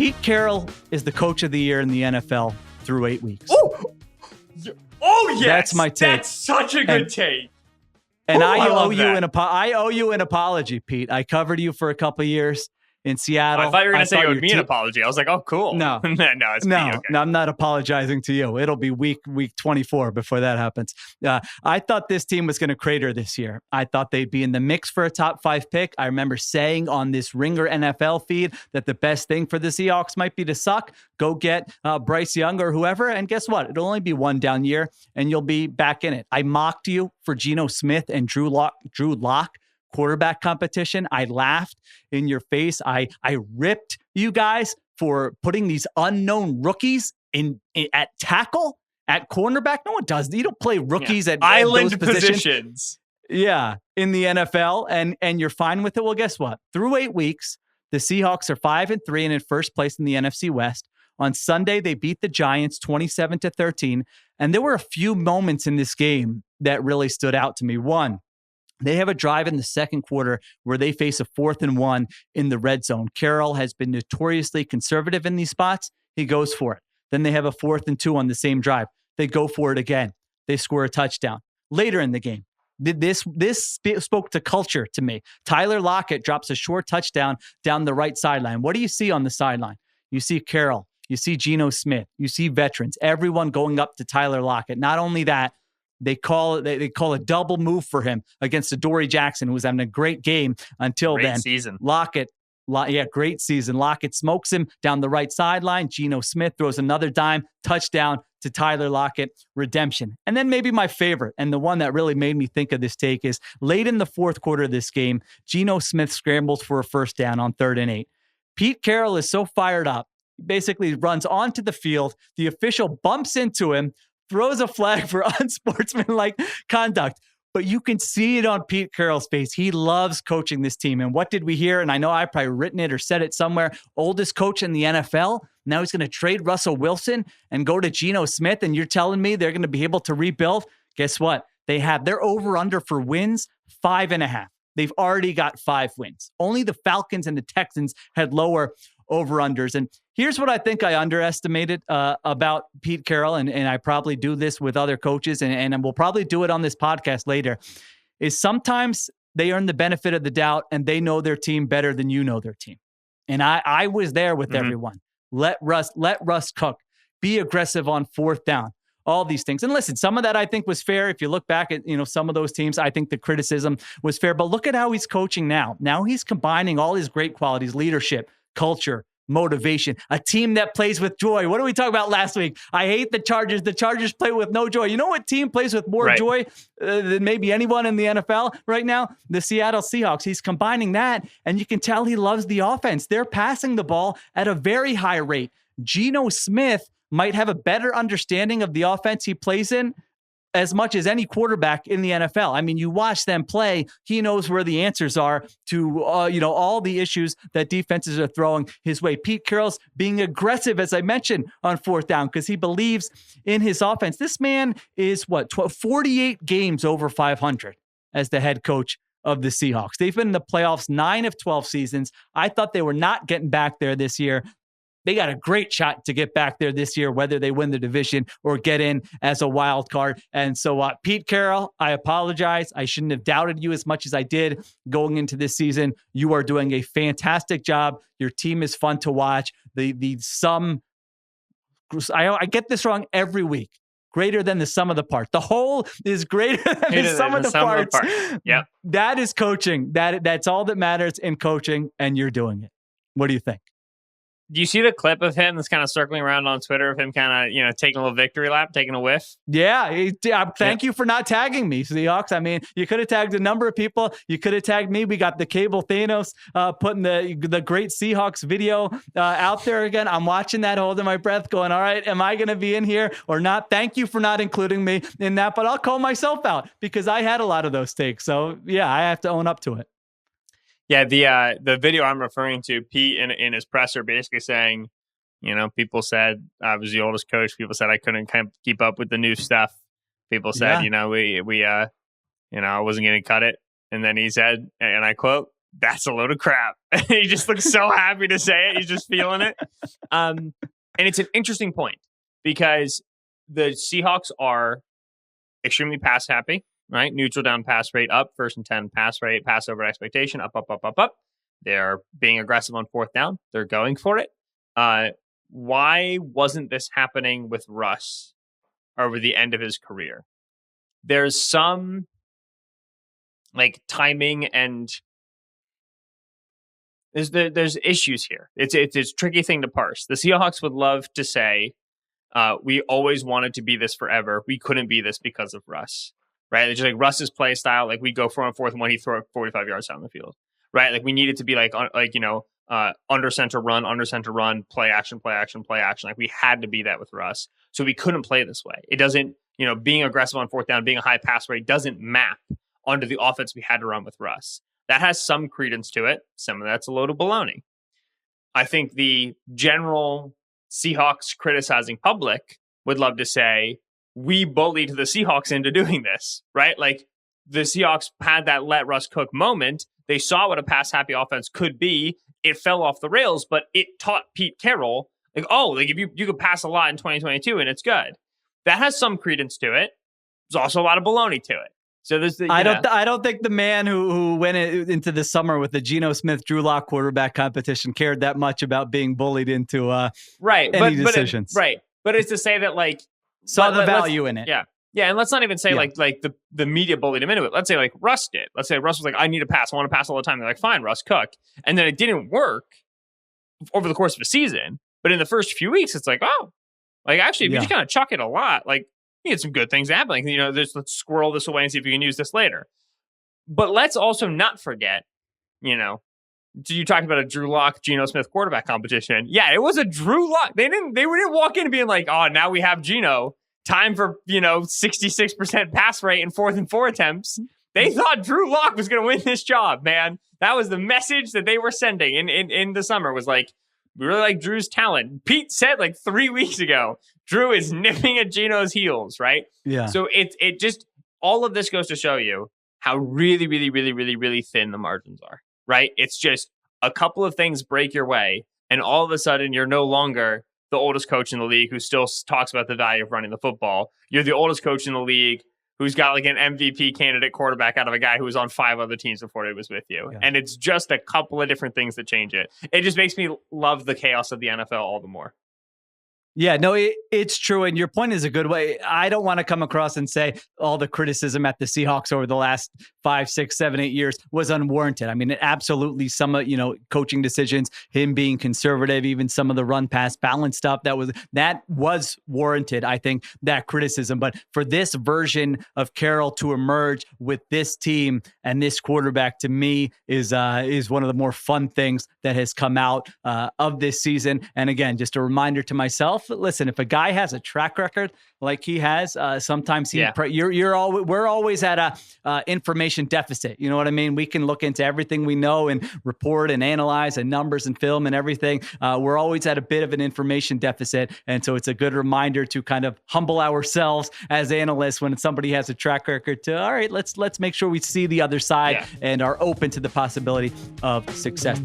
Pete Carroll is the coach of the year in the NFL through 8 weeks. Oh yes, that's my take. That's such a good take. And I owe you an apology, Pete. I covered you for a couple of years in Seattle. I thought you were going to say it would be an apology. I was like, oh, cool. No, it's me. Okay. No, I'm not apologizing to you. It'll be week 24 before that happens. I thought this team was going to crater this year. I thought they'd be in the mix for a top 5 pick. I remember saying on this Ringer NFL feed that the best thing for the Seahawks might be to suck. Go get Bryce Young or whoever. And guess what? It'll only be one down year and you'll be back in it. I mocked you for Geno Smith and Drew Lock quarterback competition. I laughed in your face. I ripped you guys for putting these unknown rookies at tackle, at cornerback. No one does. You don't play rookies at island those positions. Yeah, in the NFL, and you're fine with it. Well, guess what? Through 8 weeks, the Seahawks are 5-3 and in first place in the NFC West. On Sunday, they beat the Giants 27-13, and there were a few moments in this game that really stood out to me. One, they have a drive in the second quarter where they face a 4th and 1 in the red zone. Carroll has been notoriously conservative in these spots. He goes for it. Then they have a 4th and 2 on the same drive. They go for it again. They score a touchdown. Later in the game, this spoke to culture to me. Tyler Lockett drops a short touchdown down the right sideline. What do you see on the sideline? You see Carroll. You see Geno Smith. You see veterans. Everyone going up to Tyler Lockett. Not only that, They call a double move for him against Adoree Jackson, who was having a great game until then. Great season. Great season. Lockett smokes him down the right sideline. Geno Smith throws another dime, touchdown to Tyler Lockett, redemption. And then maybe my favorite, and the one that really made me think of this take, is late in the fourth quarter of this game, Geno Smith scrambles for a first down on 3rd and 8. Pete Carroll is so fired up, he basically runs onto the field. The official bumps into him, throws a flag for unsportsmanlike conduct. But you can see it on Pete Carroll's face. He loves coaching this team. And what did we hear? And I know I've probably written it or said it somewhere. Oldest coach in the NFL. Now he's going to trade Russell Wilson and go to Geno Smith. And you're telling me they're going to be able to rebuild? Guess what? They're over-under for wins, 5.5. They've already got 5 wins. Only the Falcons and the Texans had lower over-unders. And here's what I think I underestimated about Pete Carroll, and I probably do this with other coaches, and we'll probably do it on this podcast later, is sometimes they earn the benefit of the doubt and they know their team better than you know their team. And I was there with everyone. Let Russ cook. Be aggressive on 4th down. All these things. And listen, some of that I think was fair. If you look back at, some of those teams, I think the criticism was fair. But look at how he's coaching now. Now he's combining all his great qualities: leadership, culture, motivation, a team that plays with joy. What did we talk about last week? I hate the Chargers. The Chargers play with no joy. You know what team plays with more joy than maybe anyone in the NFL right now? The Seattle Seahawks. He's combining that, and you can tell he loves the offense. They're passing the ball at a very high rate. Geno Smith might have a better understanding of the offense he plays in as much as any quarterback in the NFL. I mean, you watch them play, he knows where the answers are to, all the issues that defenses are throwing his way. Pete Carroll's being aggressive, as I mentioned, on 4th down because he believes in his offense. This man is 48 games over 500 as the head coach of the Seahawks. They've been in the playoffs 9 of 12 seasons. I thought they were not getting back there this year. They got a great shot to get back there this year, whether they win the division or get in as a wild card. And so, Pete Carroll, I apologize. I shouldn't have doubted you as much as I did going into this season. You are doing a fantastic job. Your team is fun to watch. I get this wrong every week. Greater than the sum of the parts. The whole is greater than the sum of the parts. Yeah, that is coaching. That's all that matters in coaching, and you're doing it. What do you think? Do you see the clip of him that's kind of circling around on Twitter of him kind of, taking a little victory lap, taking a whiff? Yeah. Thank you for not tagging me, Seahawks. I mean, you could have tagged a number of people. You could have tagged me. We got the Cable Thanos putting the great Seahawks video out there again. I'm watching that, holding my breath, going, all right, am I going to be in here or not? Thank you for not including me in that, but I'll call myself out because I had a lot of those takes. So, yeah, I have to own up to it. Yeah, the video I'm referring to, Pete in his presser basically saying, people said I was the oldest coach. People said I couldn't keep up with the new stuff. People said, I wasn't going to cut it. And then he said, and I quote, that's a load of crap. He just looks so happy to say it. He's just feeling it. And it's an interesting point because the Seahawks are extremely pass happy, right? Neutral down pass rate up, 1st and 10 pass rate, pass over expectation, up, up, up, up, up. They're being aggressive on 4th down. They're going for it. Why wasn't this happening with Russ over the end of his career? There's some like timing and there's issues here. It's a tricky thing to parse. The Seahawks would love to say, we always wanted to be this forever. We couldn't be this because of Russ, right? It's just like Russ's play style. Like we go for on 4th and 1, he throw it 45 yards down the field, right? Like we needed to be under center run, play action. Like we had to be that with Russ. So we couldn't play this way. It doesn't, being aggressive on 4th down, being a high pass rate doesn't map onto the offense we had to run with Russ. That has some credence to it. Some of that's a load of baloney. I think the general Seahawks criticizing public would love to say, we bullied the Seahawks into doing this, right? Like the Seahawks had that let Russ cook moment. They saw what a pass-happy offense could be. It fell off the rails, but it taught Pete Carroll, if you could pass a lot in 2022 and it's good. That has some credence to it. There's also a lot of baloney to it. So there's I don't think the man who went into the summer with the Geno Smith Drew Lock quarterback competition cared that much about being bullied into any decisions. But it's to say that saw the value in it. Yeah, and let's not even say like the media bullied him into it. Let's say like Russ did. Let's say Russ was like, I need a pass. I want to pass all the time. They're like, fine, Russ, cook. And then it didn't work over the course of a season. But in the first few weeks, it's like, actually, if you just kind of chuck it a lot, you get some good things happening. Let's squirrel this away and see if you can use this later. But let's also not forget, you talked about a Drew Lock, Geno Smith quarterback competition. Yeah, it was a Drew Lock. They didn't walk in being like, oh, now we have Geno. Time for, 66% pass rate and 4th and 4 attempts. They thought Drew Lock was going to win this job, man. That was the message that they were sending in the summer was like, we really like Drew's talent. Pete said 3 weeks ago, Drew is nipping at Geno's heels, right? Yeah. So it just, all of this goes to show you how really, really, really, really, really thin the margins are, right? It's just a couple of things break your way, and all of a sudden you're no longer the oldest coach in the league who still talks about the value of running the football. You're the oldest coach in the league who's got an MVP candidate quarterback out of a guy who was on 5 other teams before he was with you. Yeah. And it's just a couple of different things that change it. It just makes me love the chaos of the NFL all the more. Yeah, no, it's true. And your point is a good way. I don't want to come across and say all the criticism at the Seahawks over the last 5, 6, 7, 8 years was unwarranted. I mean, absolutely some of, coaching decisions, him being conservative, even some of the run pass balance stuff that was warranted. I think that criticism, but for this version of Carroll to emerge with this team and this quarterback, to me is one of the more fun things that has come out of this season. And again, just a reminder to myself, listen, if a guy has a track record like he has, sometimes we're always at a information deficit. You know what I mean? We can look into everything we know and report and analyze and numbers and film and everything. We're always at a bit of an information deficit. And so it's a good reminder to kind of humble ourselves as analysts when somebody has a track record to, all right, let's make sure we see the other side and are open to the possibility of success.